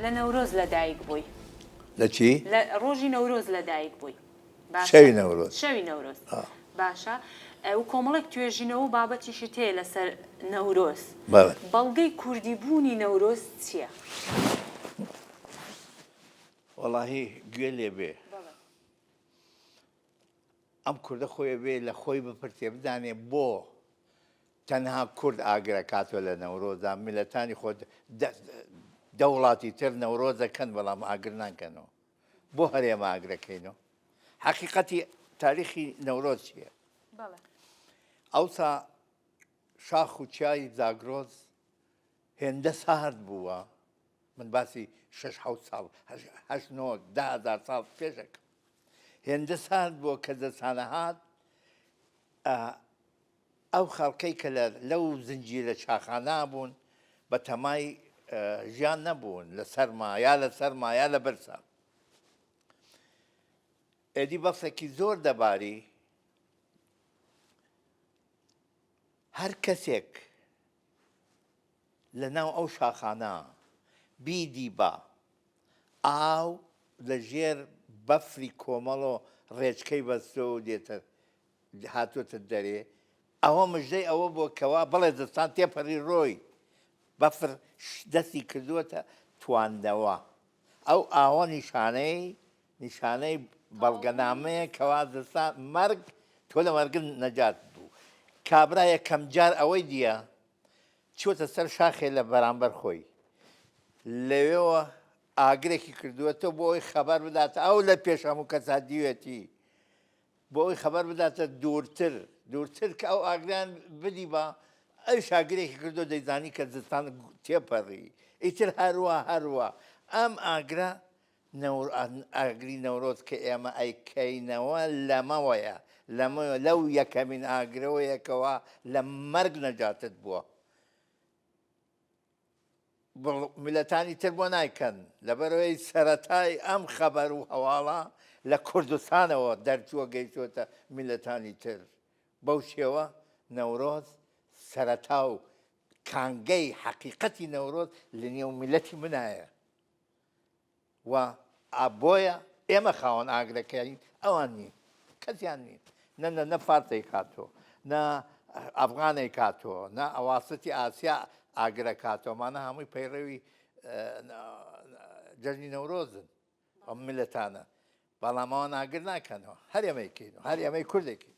لە نەورۆز لەدایک بووی لە چی؟ لە ڕۆژی نەورۆز لەدایک بووی شەوی نەورۆز شەوی نەورۆز باشە و کۆمەڵێک توێژینەوە و بابەتیشت هەیە لەسەر نەورۆز بەڵگەی کوردی بوونی نەورۆز چییە؟ وەڵاهی گوێ لێ بێ ئەم کوردە خۆی بێ لە خۆی بپرتێ بدانێ بۆ تەنها کورد ئاگرەکاتەوە لە نەورۆزدا میلەتانی خۆ دە وڵاتی تر نەورۆز دەکەن بەڵام ئاگر ناکەنەوە بۆ هەرێمە ئاگرەکەینەوە حەقیقەتی تاریخی نەورۆز چییە؟ ئەوسا شاخ و چای زاگرۆز هێندە سارد بووە من باسی 6 ساڵ 10,000 ساڵ پێشەکە هێندە سارد بووە کە دەستانە هات ئەو خەڵکەی کە لەو زنجیرە چاخانە بوون بە تەمای ژیان نەبوون لە سەرما یا لە سەرما یا لە بەرسا ئێدی بەفرێکی زۆر دەباری هەر کەسێک لە ناو ئەو شاخانە بیدی بە ئاو لە ژێر بەفری کۆمەڵ و ڕێچکەی بەستەوە و دێتە هاتوۆتە دەرێ ئەوە مژدەی ئەوە بۆ کەوا بەڵێ دەستان تێپەڕی ڕۆی بەفر دەستی کردووەتە تواندەوە ئەو ئاوە نیشانەی بەڵگەنامەیە کەوا دەستان مەرگ تۆ لە مەرگن نەجات بوو کابرا یەکەم جار ئەوەی دیە چووەتە سەر شاخێ لە بەرامبەر خۆی لەوێەوە ئاگرێکی کردووەتەوە بۆ ئەوی خەبەر بداتە ئەو لە پێش هەموو کەسا دیوێتی بۆ ئەوی خەبەر بداتە دوورتر کە ئەو ئاگریان بدی بە ئەو شاگرێکی کردو دەیزانی کە دەستان تێپەڕی ئیتر هەروە ئەم ئاگرە ئاگری نەورۆز کە ئێمە ئەیکەینەوە لەمەوەیە لەو یەکەمین ئاگرەوەیەکەوە لە مەرگ نەجاتت بووە میلەتانی تر بۆ نایکەن لەبەرەوەی سەرەتای ئەم خەبەر و هەواڵە لە کوردستانەوە دەرچووە گەیشتووەتە میلەتانی تر بەو شێوە نەورۆز سەرەتا و کانگەی حەقیقەتی نەورۆز لە نێو میلەتی منایە و بۆیە ئێمە خاوەن ئاگرەکەین ئەوان نین کەسیان نین نە فارسەی کاتۆ نە ئەفغانەی کاتۆ نە ئەواسەتی ئاسیا ئاگرە کاتۆمانە هەمووی پەیڕەوی جەژنی نەورۆزن ئەم میلەتانە بەڵام ئەوان ئاگر ناکەنەوە هەر ئێمەیکەین و هەر ئێمەی کوردێکی